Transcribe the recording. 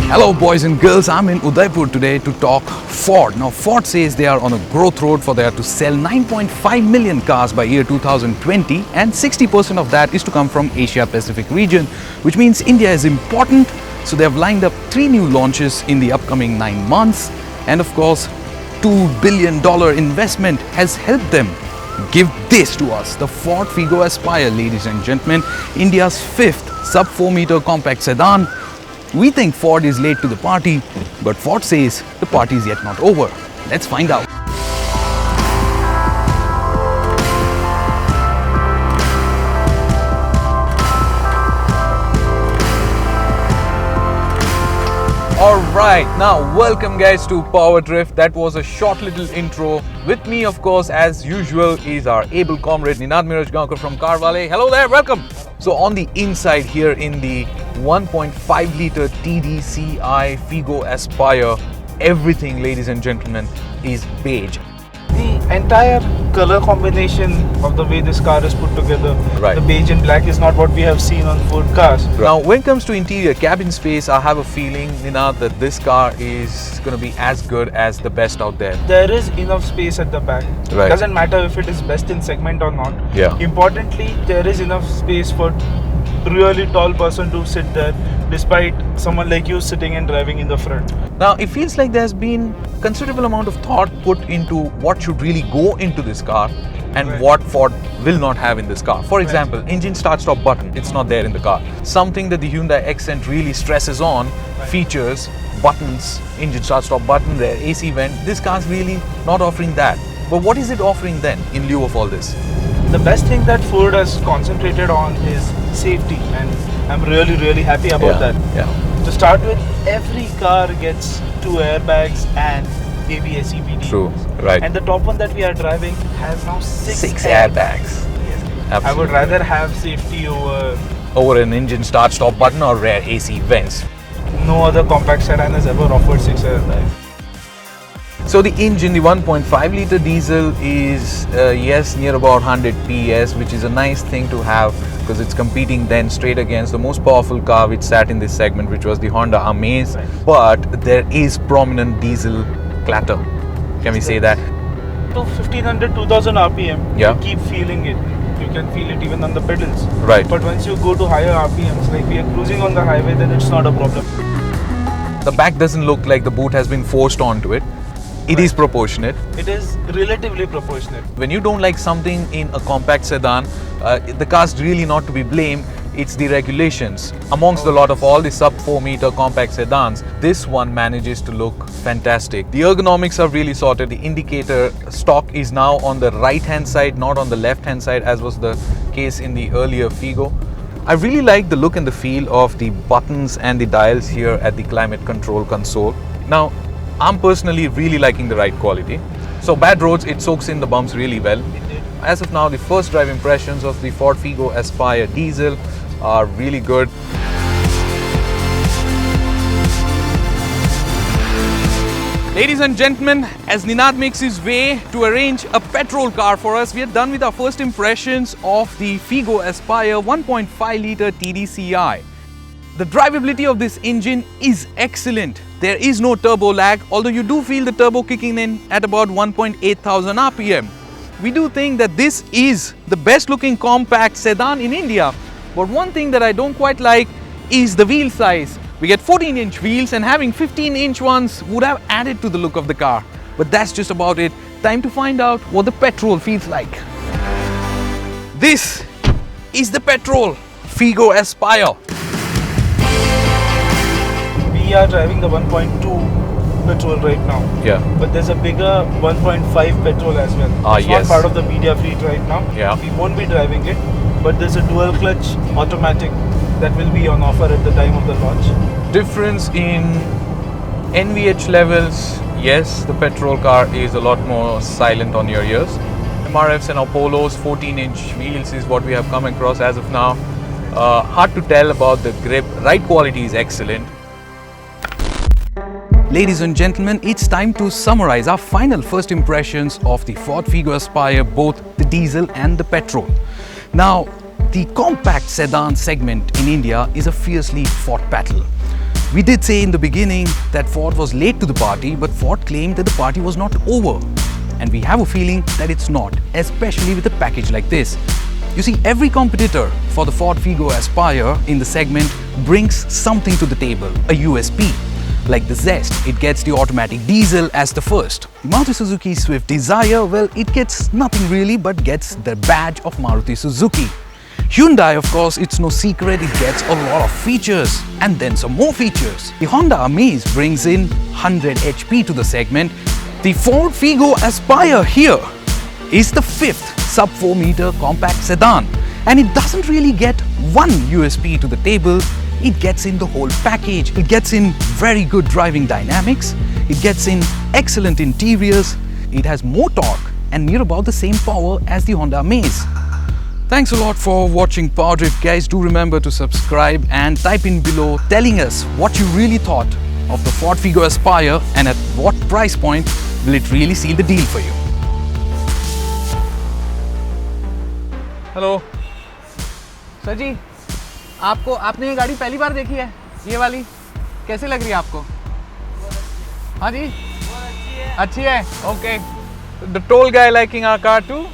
Hello boys and girls, I'm in Udaipur today to talk Ford. Now Ford says they are on a growth road for there to sell 9.5 million cars by year 2020 and 60% of that is to come from Asia Pacific region, which means India is important. So they have lined up 3 new launches in the upcoming 9 months and of course $2 billion investment has helped them give this to us, the Ford Figo Aspire, ladies and gentlemen, India's 5th sub 4 meter compact sedan. We think Ford is late to the party, but Ford says the party is yet not over. Let's find out. Alright, now welcome guys to PowerDrift. That was a short little intro. With me of course as usual is our able comrade Ninad Mirajgaonkar from Carwale. Hello there, welcome! So on the inside here in the 1.5 litre TDCi Figo Aspire, everything ladies and gentlemen is beige. The entire color combination of the way this car is put together, the beige and black is not what we have seen on Ford cars. Now when it comes to interior cabin space, I have a feeling, Ninad, that this car is going to be as good as the best out there. There is enough space at the back. Doesn't matter if it is best in segment or not. Importantly, there is enough space for really tall person to sit there despite someone like you sitting and driving in the front. Now it feels like there's been considerable amount of thought put into what should really go into this car and what Ford will not have in this car. For example, engine start stop button, it's not there in the car. Something that the Hyundai Accent really stresses on, features, buttons, engine start stop button, their AC vent. This car's really not offering that. But what is it offering then in lieu of all this? The best thing that Ford has concentrated on is safety, and I'm really happy about that. To start with, every car gets 2 airbags and ABS EBD. True, And the top one that we are driving has now 6 airbags. Yes. I would rather have safety over an engine start stop button or rear AC vents. No other compact sedan has ever offered 6 airbags. So the engine, the 1.5 litre diesel is near about 100 PS, which is a nice thing to have because it's competing then straight against the most powerful car which sat in this segment, which was the Honda Amaze. But there is prominent diesel clatter. Can we say that? To 1500, 2000 RPM, you keep feeling it. You can feel it even on the pedals. But once you go to higher RPMs, like we are cruising on the highway, then it's not a problem. The back doesn't look like the boot has been forced onto it. It is proportionate. It is relatively proportionate. When you don't like something in a compact sedan, the car's really not to be blamed. It's the regulations. Amongst a lot of all the sub 4 meter compact sedans, this one manages to look fantastic. The ergonomics are really sorted. The indicator stock is now on the right hand side, not on the left hand side as was the case in the earlier Figo. I really like the look and the feel of the buttons and the dials here at the climate control console. Now, I'm personally really liking the ride quality. So bad roads, it soaks in the bumps really well. As of now, the first drive impressions of the Ford Figo Aspire diesel are really good. Ladies and gentlemen, as Ninad makes his way to arrange a petrol car for us, we are done with our first impressions of the Figo Aspire 1.5 litre TDCi. The drivability of this engine is excellent. There is no turbo lag, although you do feel the turbo kicking in at about 1.8 thousand RPM. We do think that this is the best looking compact sedan in India. But one thing that I don't quite like is the wheel size. We get 14-inch wheels and having 15-inch ones would have added to the look of the car. But that's just about it. Time to find out what the Petrol feels like. This is the Petrol Figo Aspire. We are driving the 1.2 Petrol right now. But there's a bigger 1.5 Petrol as well. It's not part of the media fleet right now. We won't be driving it, but there's a dual clutch automatic that will be on offer at the time of the launch. Difference in NVH levels, yes, the petrol car is a lot more silent on your ears. MRFs and Apollo's 14-inch wheels is what we have come across as of now. Hard to tell about the grip. Ride quality is excellent. Ladies and gentlemen, it's time to summarize our final first impressions of the Ford Figo Aspire, both the diesel and the petrol. Now, the compact sedan segment in India is a fiercely fought battle. We did say in the beginning that Ford was late to the party, but Ford claimed that the party was not over. And we have a feeling that it's not, especially with a package like this. You see, every competitor for the Ford Figo Aspire in the segment brings something to the table, a USP. Like the Zest, it gets the automatic diesel as the first. The Maruti Suzuki Swift Desire, well, it gets nothing really but gets the badge of Maruti Suzuki. Hyundai, of course, it's no secret, it gets a lot of features and then some more features. The Honda Amaze brings in 100 HP to the segment. The Ford Figo Aspire here is the fifth sub 4 meter compact sedan, and it doesn't really get one USP to the table, it gets in the whole package. It gets in very good driving dynamics, it gets in excellent interiors, it has more torque and near about the same power as the Honda Amaze. Thanks a lot for watching PowerDrift, guys. Do remember to subscribe and type in below telling us what you really thought of the Ford Figo Aspire and at what price point will it really seal the deal for you. Hello sir जी, आपने ये गाड़ी पहली बार देखी है? ये वाली कैसी लग रही है आपको? हाँ जी, अच्छी है. Okay. The toll guy liking our car too?